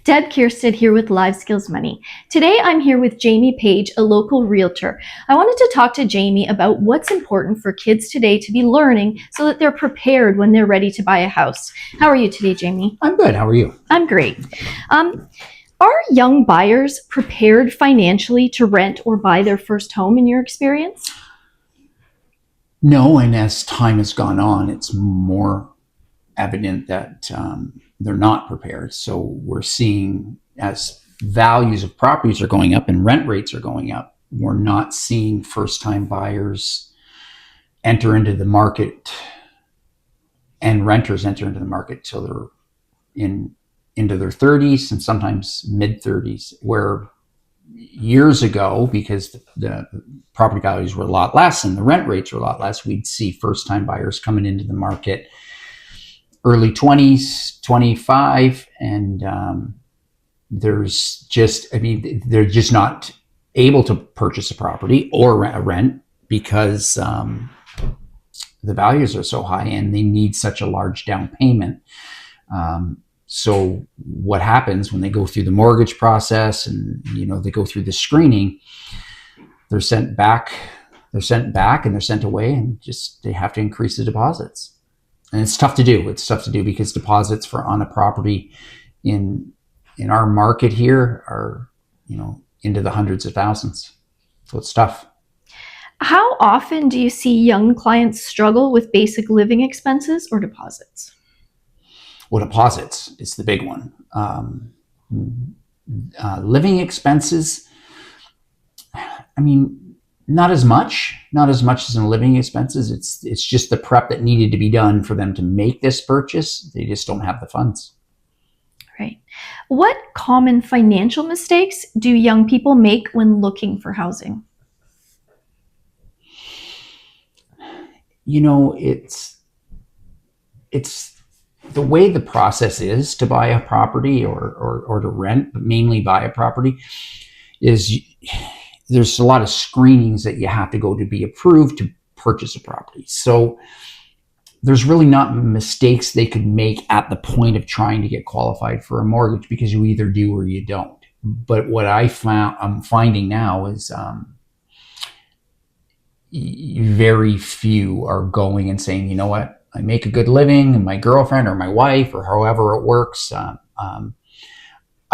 Deb Kierstead here with Live Skills Money. Today I'm here with Jamie Page, a local realtor. I wanted to talk to Jamie about what's important for kids today to be learning so that they're prepared when they're ready to buy a house. How are you today, Jamie? I'm good. How are you? I'm great. Are young buyers prepared financially to rent or buy their first home in your experience? No, and as time has gone on, it's more evident that they're not prepared. So we're seeing, as values of properties are going up and rent rates are going up, we're not seeing first-time buyers enter into the market and renters enter into the market till they're into their 30s and sometimes mid 30s, where years ago, because the property values were a lot less and the rent rates were a lot less, we'd see first-time buyers coming into the market early 20s, 25, and they're just not able to purchase a property or rent because the values are so high and they need such a large down payment. So what happens when they go through the mortgage process and they go through the screening, they're sent back and they're sent away, and just they have to increase the deposits. And it's tough to do. It's tough to do because deposits on a property in our market here are into the hundreds of thousands. So it's tough. How often do you see young clients struggle with basic living expenses or deposits? Well, deposits is the big one. Living expenses, not as much as in living expenses. It's just the prep that needed to be done for them to make this purchase. They just don't have the funds. Right. What common financial mistakes do young people make when looking for housing? It's the way the process is to buy a property or to rent, but mainly buy a property, is there's a lot of screenings that you have to go to be approved to purchase a property. So there's really not mistakes they could make at the point of trying to get qualified for a mortgage, because you either do or you don't. But what I'm finding now is very few are going and saying, you know what, I make a good living, and my girlfriend or my wife or however it works, I'd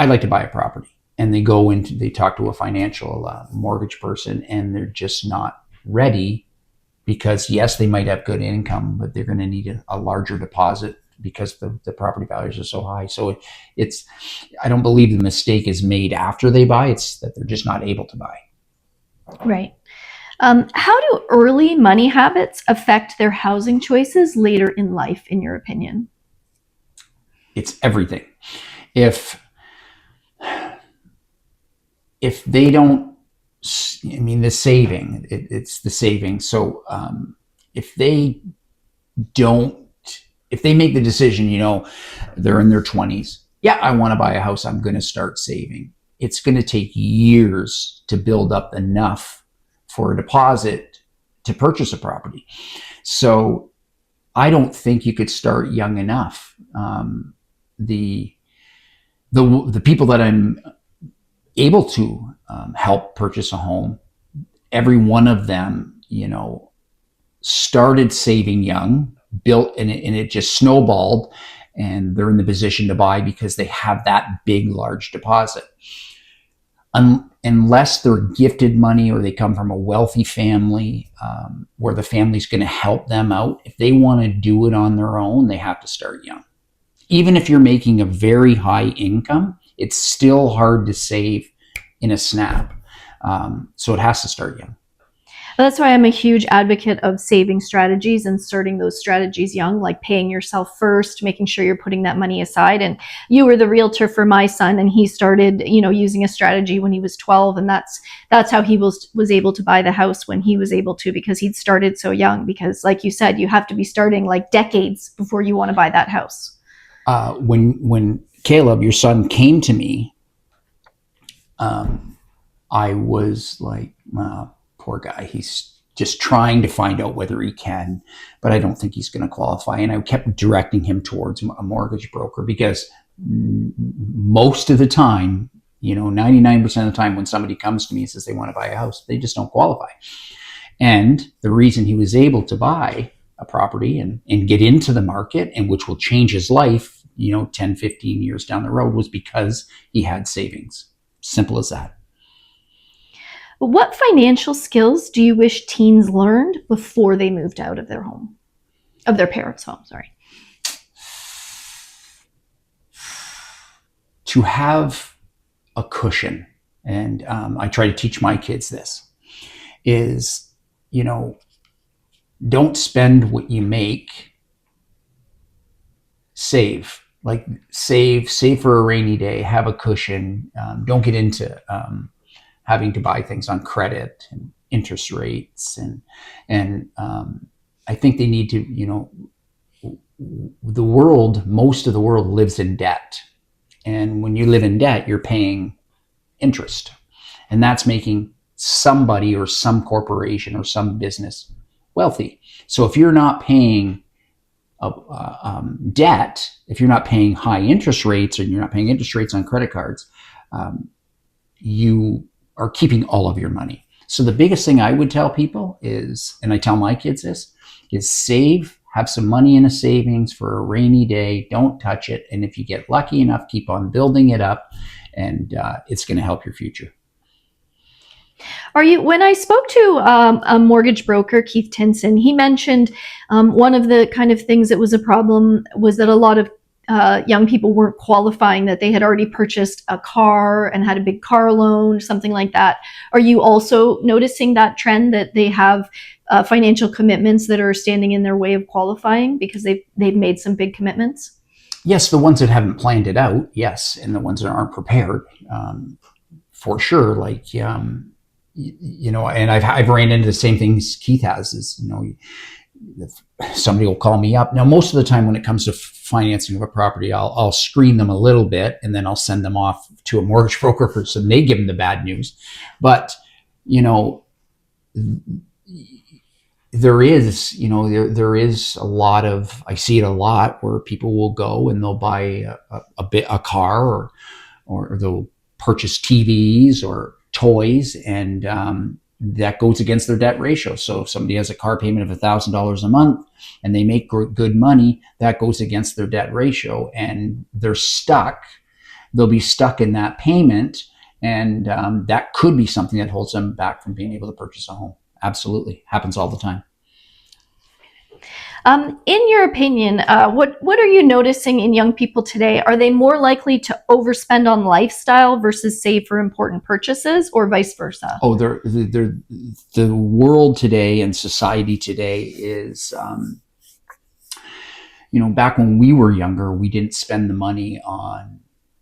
like to buy a property. And they talk to a financial mortgage person, and they're just not ready, because yes, they might have good income, but they're going to need a larger deposit because the property values are so high. So I don't believe the mistake is made after they buy. It's that they're just not able to buy. Right. How do early money habits affect their housing choices later in life, in your opinion? It's everything. If they don't, the saving, it's the saving. So if they make the decision, they're in their 20s, yeah, I want to buy a house, I'm going to start saving. It's going to take years to build up enough for a deposit to purchase a property. So I don't think you could start young enough. The people that I'm able to help purchase a home, every one of them, started saving young, built, and it just snowballed, and they're in the position to buy because they have that big, large deposit. Unless they're gifted money or they come from a wealthy family where the family's going to help them out, if they want to do it on their own, they have to start young. Even if you're making a very high income, it's still hard to save in a snap. So it has to start young. Well, that's why I'm a huge advocate of saving strategies and starting those strategies young, like paying yourself first, making sure you're putting that money aside. And you were the realtor for my son, and he started, using a strategy when he was 12, and that's how he was able to buy the house when he was able to, because he'd started so young. Because, like you said, you have to be starting like decades before you want to buy that house. When Caleb, your son, came to me, I was like, poor guy, he's just trying to find out whether he can, but I don't think he's going to qualify. And I kept directing him towards a mortgage broker, because most of the time, 99% of the time when somebody comes to me and says they want to buy a house, they just don't qualify. And the reason he was able to buy a property and get into the market, and which will change his life, 10, 15 years down the road, was because he had savings. Simple as that. What financial skills do you wish teens learned before they moved out of their home, of their parents' home? Sorry. To have a cushion, and I try to teach my kids this, is, don't spend what you make. Save, like save for a rainy day. Have a cushion. Don't get into having to buy things on credit and interest rates, and I think they need to. Most of the world lives in debt, and when you live in debt, you're paying interest, and that's making somebody or some corporation or some business wealthy. So if you're not paying debt, if you're not paying high interest rates, or you're not paying interest rates on credit cards, you are keeping all of your money. So the biggest thing I would tell people is, and I tell my kids this, is save, have some money in a savings for a rainy day. Don't touch it. And if you get lucky enough, keep on building it up, and it's going to help your future. When I spoke to a mortgage broker, Keith Tinson, he mentioned one of the kind of things that was a problem was that a lot of young people weren't qualifying, that they had already purchased a car and had a big car loan, something like that. Are you also noticing that trend, that they have financial commitments that are standing in their way of qualifying because they've made some big commitments? Yes, the ones that haven't planned it out, yes, and the ones that aren't prepared, for sure. Like, and I've ran into the same things Keith has. Is, somebody will call me up. Now, most of the time when it comes to financing of a property, I'll screen them a little bit, and then I'll send them off to a mortgage broker so they give them the bad news. But there is a lot of, I see it a lot, where people will go and they'll buy a car, or they'll purchase TVs or toys, and that goes against their debt ratio. So if somebody has a car payment of $1,000 a month and they make good money, that goes against their debt ratio, and they're stuck. They'll be stuck in that payment, and that could be something that holds them back from being able to purchase a home. Absolutely. Happens all the time. In your opinion, what are you noticing in young people today? Are they more likely to overspend on lifestyle versus save for important purchases, or vice versa? Oh, the world today and society today is, back when we were younger, we didn't spend the money on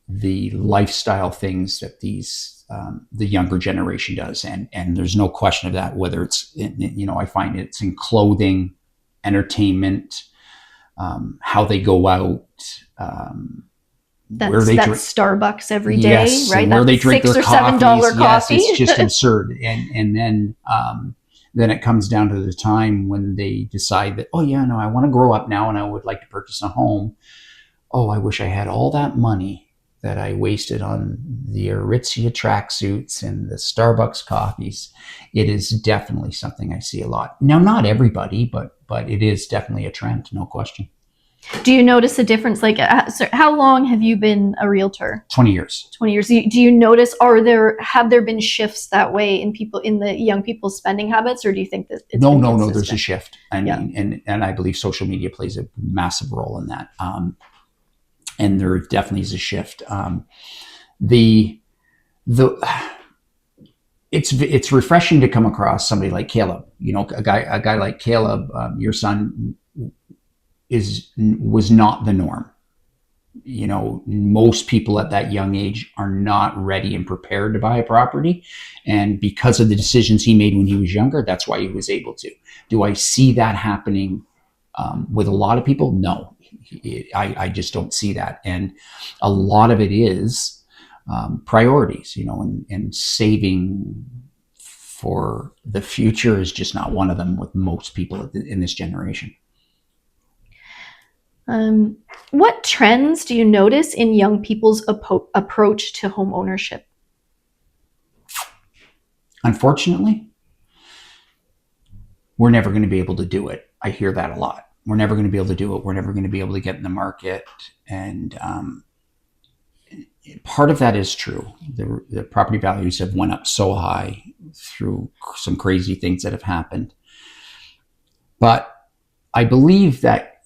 the lifestyle things that the younger generation does, and there's no question of that. Whether it's I find it's in clothing, entertainment, how they go out, where they drink Starbucks every day, yes, right? Where they drink $6 their or $7 coffees. coffee. Yes, it's just absurd. And then it comes down to the time when they decide that, oh yeah, no, I want to grow up now and I would like to purchase a home. Oh, I wish I had all that money that I wasted on the Aritzia tracksuits and the Starbucks coffees. It is definitely something I see a lot. Now, not everybody, but it is definitely a trend, no question. Do you notice a difference? Like, so how long have you been a realtor? 20 years. 20 years. Do you notice, have there been shifts that way in the young people's spending habits, or do you think that it's No, consistent? there's a shift. I mean, and I believe social media plays a massive role in that. And there definitely is a shift. It's refreshing to come across somebody like Caleb. A guy like Caleb, your son, was not the norm. Most people at that young age are not ready and prepared to buy a property, and because of the decisions he made when he was younger, that's why he was able to. Do I see that happening with a lot of people? No. I just don't see that. And a lot of it is priorities, and saving for the future is just not one of them with most people in this generation. Um, what trends do you notice in young people's approach to home ownership? Unfortunately, we're never going to be able to do it. I hear that a lot. We're never going to be able to do it. We're never going to be able to get in the market. And part of that is true. The property values have went up so high through some crazy things that have happened. But I believe that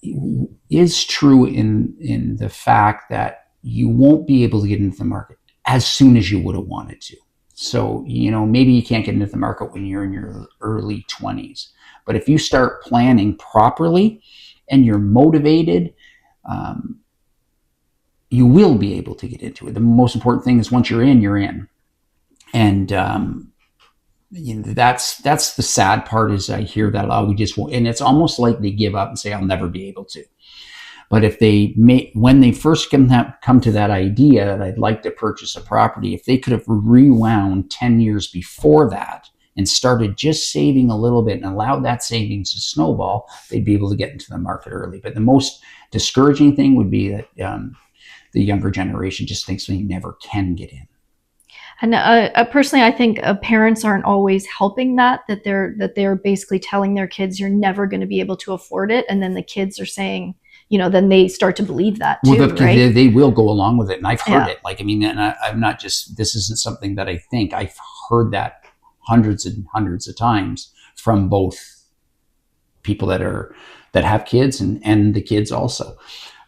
is true in the fact that you won't be able to get into the market as soon as you would have wanted to. So, maybe you can't get into the market when you're in your early 20s. But if you start planning properly and you're motivated, um, you will be able to get into it. The most important thing is once you're in, you're in. And that's the sad part is I hear that, oh, we just won't. And it's almost like they give up and say, I'll never be able to. But if when they first come to that idea that I'd like to purchase a property, if they could have rewound 10 years before that and started just saving a little bit and allowed that savings to snowball, they'd be able to get into the market early. But the most discouraging thing would be that the younger generation just thinks they never can get in. And personally, I think parents aren't always helping that they're basically telling their kids you're never going to be able to afford it, and then the kids are saying, then they start to believe that too, Well, right? they will go along with it, and I've heard Yeah. it. Like, I mean, and I'm not just, this isn't something that I think. I've heard that hundreds and hundreds of times from both people that have kids and the kids also.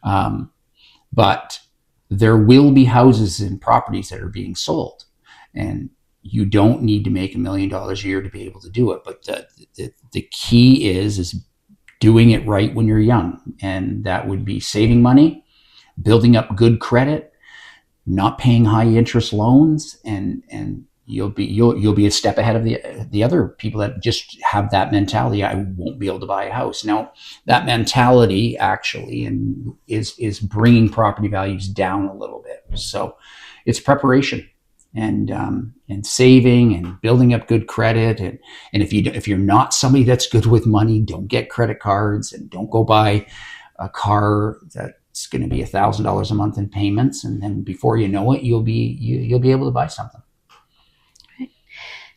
Um, but there will be houses and properties that are being sold, and you don't need to make $1 million a year to be able to do it. But the key is doing it right when you're young, and that would be saving money, building up good credit, not paying high interest loans, and you'll be a step ahead of the other people that just have that mentality. I won't be able to buy a house. Now, that mentality actually is bringing property values down a little bit. So it's preparation and saving and building up good credit. And if you're not somebody that's good with money, don't get credit cards and don't go buy a car that's going to be $1,000 a month in payments, and then before you know it, you'll be able to buy something.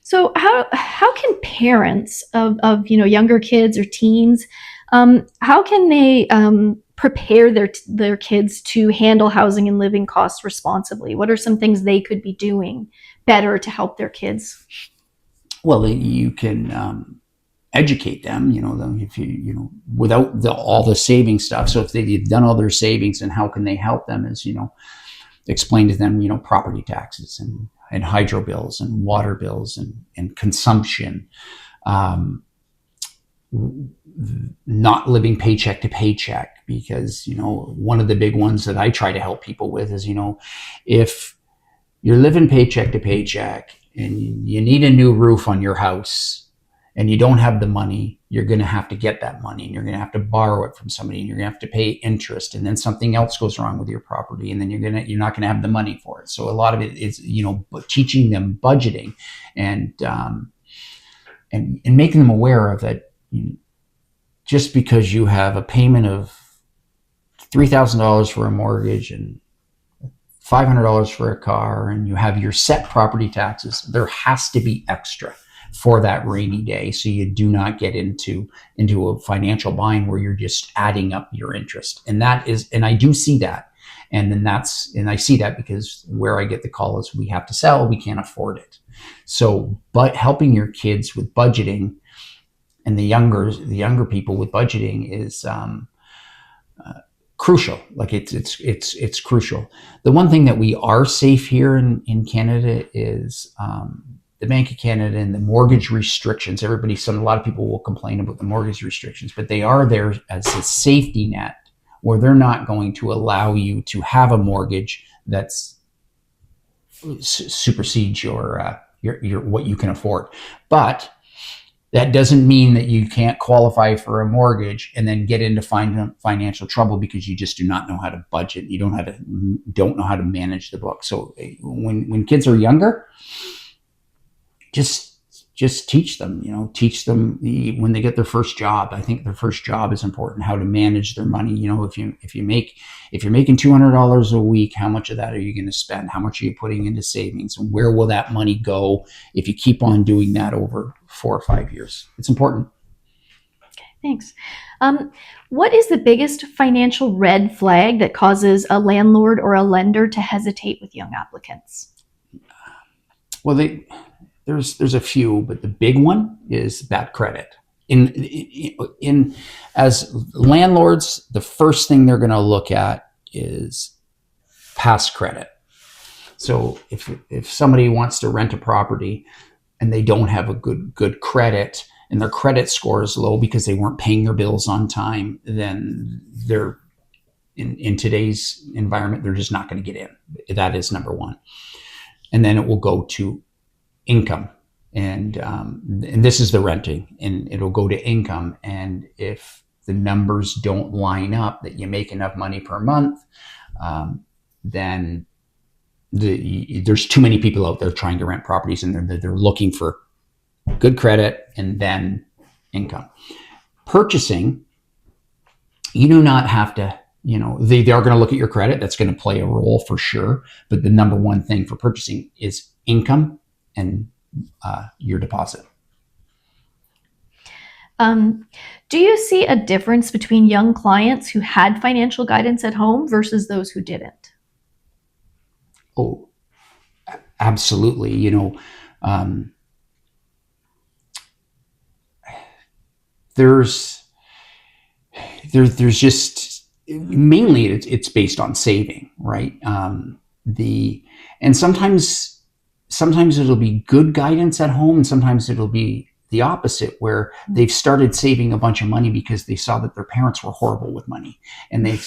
So how can parents of younger kids or teens, how can they prepare their kids to handle housing and living costs responsibly? What are some things they could be doing better to help their kids? Well, you can educate them. If without all the saving stuff. So if they've done all their savings, and how can they help them? Is explain to them property taxes and hydro bills and water bills and consumption. Um, not living paycheck to paycheck, because one of the big ones that I try to help people with is if you're living paycheck to paycheck and you need a new roof on your house and you don't have the money, you're going to have to get that money, and you're going to have to borrow it from somebody, and you're going to have to pay interest, and then something else goes wrong with your property, and then you're not going to have the money for it. So a lot of it is teaching them budgeting and making them aware of that. Just because you have a payment of $3,000 for a mortgage and $500 for a car, and you have your set property taxes, there has to be extra for that rainy day, so you do not get into a financial bind where you're just adding up your interest. And I do see that. And I see that because where I get the call is, we have to sell, we can't afford it. So, but helping your kids with budgeting, and the younger people with budgeting, is crucial. Like it's crucial. The one thing that we are safe here in Canada is the Bank of Canada and the mortgage restrictions. A lot of people will complain about the mortgage restrictions, but they are there as a safety net, where they're not going to allow you to have a mortgage that's supersedes your what you can afford. But that doesn't mean that you can't qualify for a mortgage and then get into financial trouble because you just do not know how to budget. You don't know how to manage the book. So when kids are younger, just just teach them, teach them when they get their first job. I think their first job is important, how to manage their money. If you're making $200 a week, how much of that are you going to spend? How much are you putting into savings? And where will that money go if you keep on doing that over 4 or 5 years? It's important. Thanks. What is the biggest financial red flag that causes a landlord or a lender to hesitate with young applicants? Well, there's a few, but the big one is bad credit. In as landlords, the first thing they're going to look at is past credit. So if somebody wants to rent a property and they don't have a good credit, and their credit score is low because they weren't paying their bills on time, then they're in today's environment, they're just not going to get in. That is number one. And then it will go to income. And this is the renting, and it'll go to income. And if the numbers don't line up, that you make enough money per month, then there's too many people out there trying to rent properties, and they're looking for good credit and then income. Purchasing, you do not have to, they are going to look at your credit. That's going to play a role for sure. But the number one thing for purchasing is income and your deposit. Do you see a difference between young clients who had financial guidance at home versus those who didn't? Oh, absolutely. There's there's just mainly it's based on saving, right? The and sometimes it'll be good guidance at home, and sometimes it'll be the opposite, where they've started saving a bunch of money because they saw that their parents were horrible with money, and they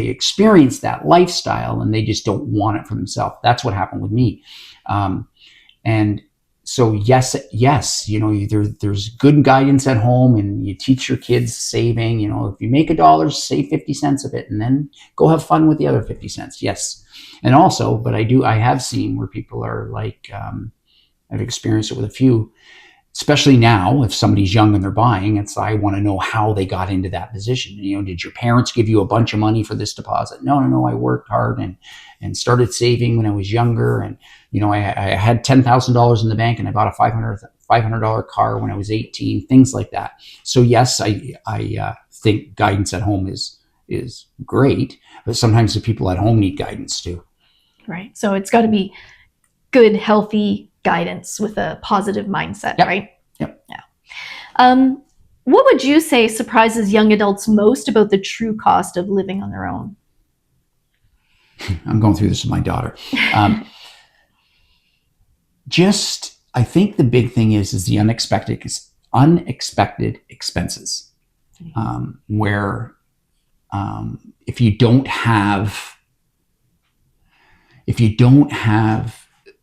experienced that lifestyle, and they just don't want it for themselves. That's what happened with me. And so yes, there's good guidance at home, and you teach your kids saving. If you make $1, save 50 cents of it, and then go have fun with the other 50 cents. Yes. And also, but I have seen where people are like, I've experienced it with a few, especially now, if somebody's young and they're buying, I want to know how they got into that position. Did your parents give you a bunch of money for this deposit? No. I worked hard and started saving when I was younger. And, I had $10,000 in the bank, and I bought a $500 car when I was 18, things like that. So yes, I think guidance at home is great, but sometimes the people at home need guidance too. Right. So it's got to be good, healthy guidance with a positive mindset, Yep. right? Yep. Yeah. What would you say surprises young adults most about the true cost of living on their own? I'm going through this with my daughter. I think the big thing is the unexpected expenses, where if you don't have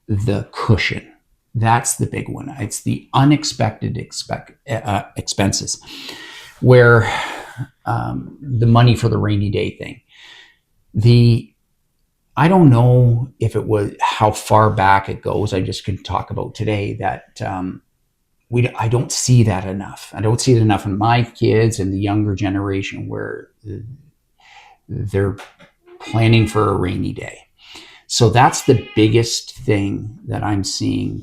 the cushion, that's the big one. It's the unexpected expenses, where the money for the rainy day thing. I don't know if it was how far back it goes. I just can talk about today that I don't see that enough. I don't see it enough in my kids and the younger generation, where they're planning for a rainy day. So that's the biggest thing that I'm seeing,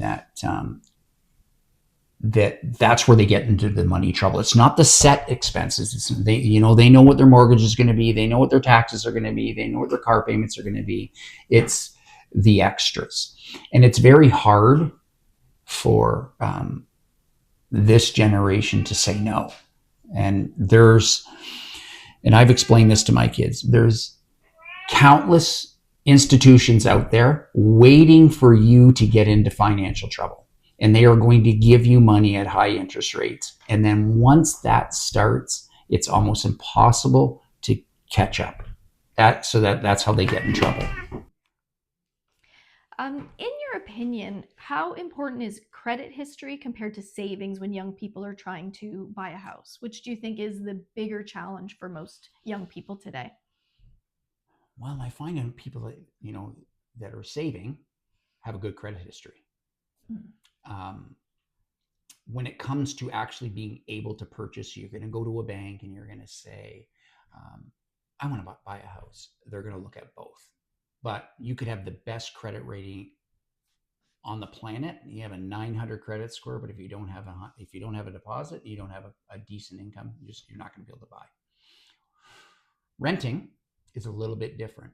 that's where they get into the money trouble. It's not the set expenses. They know what their mortgage is going to be. They know what their taxes are going to be. They know what their car payments are going to be. It's the extras. And it's very hard for this generation to say no. And I've explained this to my kids, there's countless institutions out there waiting for you to get into financial trouble. And they are going to give you money at high interest rates. And then once that starts, it's almost impossible to catch up. That's how they get in trouble. In your opinion, how important is credit history compared to savings when young people are trying to buy a house? Which do you think is the bigger challenge for most young people today? Well, I find that people that are saving have a good credit history. Hmm. when it comes to actually being able to purchase, you're going to go to a bank and you're going to say, I want to buy a house. They're going to look at both. But you could have the best credit rating on the planet. You have a 900 credit score, but if you don't have a deposit, you don't have a decent income. You're not going to be able to buy. Renting is a little bit different.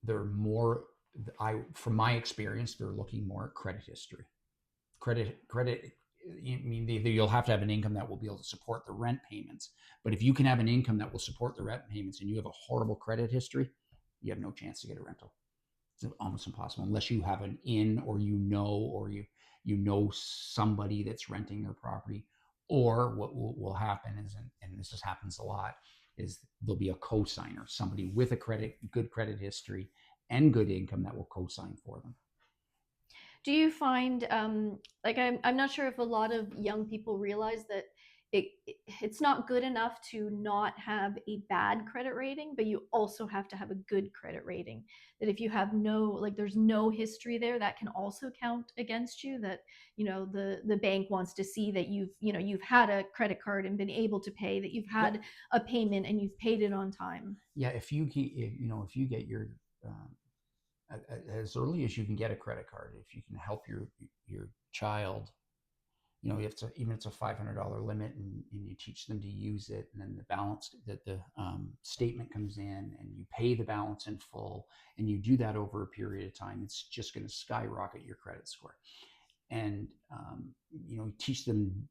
They're more. From my experience, they're looking more at credit history. Credit. I mean, you'll have to have an income that will be able to support the rent payments. But if you can have an income that will support the rent payments and you have a horrible credit history, you have no chance to get a rental. It's almost impossible unless you have an in, or you know somebody that's renting their property. Or what will happen is, and this just happens a lot, is there'll be a co-signer, somebody with a good credit history and good income that will co-sign for them. Do you find, like, I'm not sure if a lot of young people realize that it's not good enough to not have a bad credit rating, but you also have to have a good credit rating. That if you have there's no history there, that can also count against you. That, the bank wants to see that you've had a credit card and been able to pay, that you've Yeah, had a payment and you've paid it on time. yeah. If you get your as early as you can get a credit card, if you can help your child, you have to, even if it's a $500 limit, and you teach them to use it, and then the balance, that the statement comes in and you pay the balance in full, and you do that over a period of time, it's just going to skyrocket your credit score. And teach them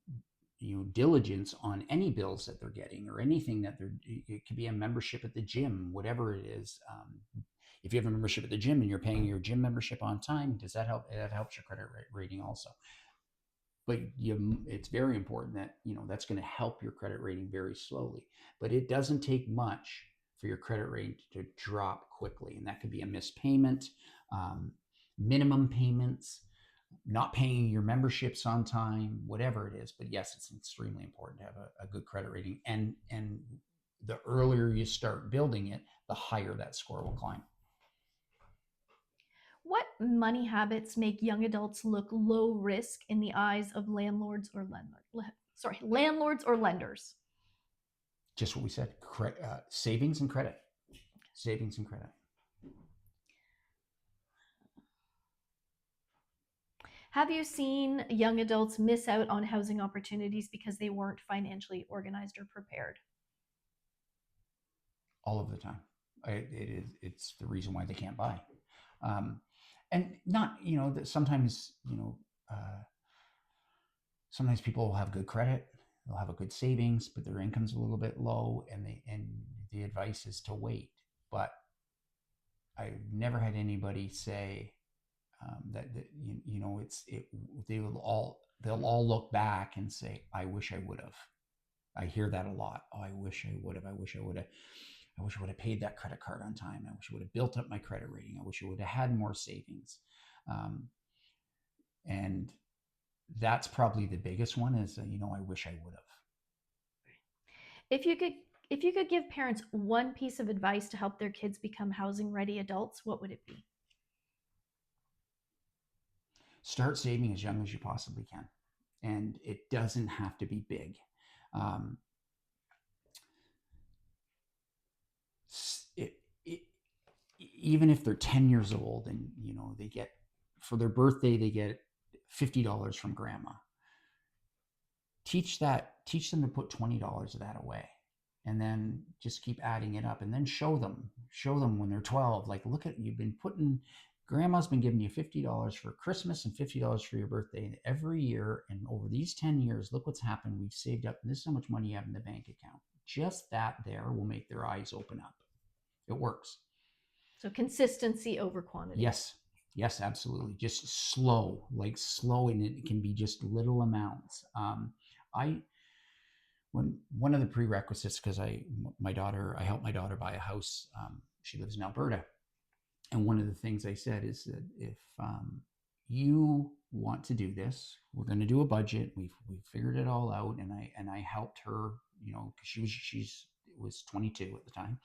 diligence on any bills that they're getting, or anything that it could be a membership at the gym, whatever it is. If you have a membership at the gym and you're paying your gym membership on time, does that help? That helps your credit rating also. But it's very important that that's going to help your credit rating very slowly. But it doesn't take much for your credit rating to drop quickly, and that could be a missed payment, minimum payments, not paying your memberships on time, whatever it is. But yes, it's extremely important to have a good credit rating, and the earlier you start building it, the higher that score will climb. What money habits make young adults look low risk in the eyes of landlords or lenders? Just what we said: savings and credit. Savings and credit. Have you seen young adults miss out on housing opportunities because they weren't financially organized or prepared? All of the time. It's the reason why they can't buy. Um, and not, that sometimes, sometimes people will have good credit, they'll have a good savings, but their income's a little bit low, and the advice is to wait. But I've never had anybody say that they'll all look back and say, I wish I would have. I hear that a lot. Oh, I wish I would have. I wish I would have. I wish I would have paid that credit card on time. I wish I would have built up my credit rating. I wish I would have had more savings. And that's probably the biggest one is, I wish I would have. If you could give parents one piece of advice to help their kids become housing ready adults, what would it be? Start saving as young as you possibly can. And it doesn't have to be big. Um, it, even if they're 10 years old and they get, for their birthday, they get $50 from grandma, teach them to put $20 of that away, and then just keep adding it up, and then show them when they're 12, like, look at, grandma's been giving you $50 for Christmas and $50 for your birthday every year, and over these 10 years, look what's happened. We've saved up, and this is how much money you have in the bank account. Just that there will make their eyes open up. It works. So consistency over quantity. Yes, absolutely. Just slow, and it can be just little amounts. I when One of the prerequisites, because I helped my daughter buy a house. She lives in Alberta, and one of the things I said is that if you want to do this, we're going to do a budget. We've figured it all out, and I helped her, because she was 22 at the time.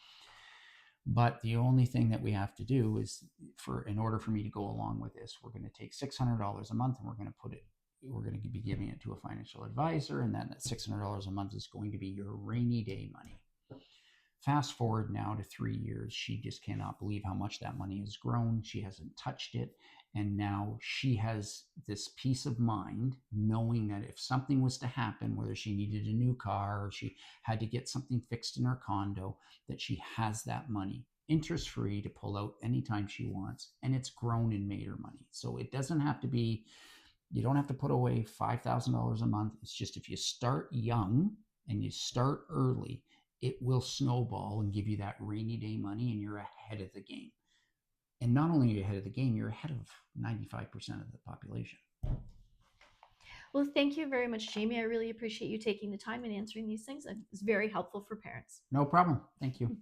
But the only thing that we have to do is, in order for me to go along with this, we're going to take $600 a month and we're going to put it we're going to be giving it to a financial advisor, and then that $600 a month is going to be your rainy day money. Fast forward now to 3 years, she just cannot believe how much that money has grown. She hasn't touched it. And now she has this peace of mind knowing that if something was to happen, whether she needed a new car or she had to get something fixed in her condo, that she has that money interest free to pull out anytime she wants. And it's grown and made her money. So it doesn't have to be, you don't have to put away $5,000 a month. It's just if you start young and you start early, it will snowball and give you that rainy day money, and you're ahead of the game. And not only are you ahead of the game, you're ahead of 95% of the population. Well, thank you very much, Jamie. I really appreciate you taking the time and answering these things. It's very helpful for parents. No problem. Thank you.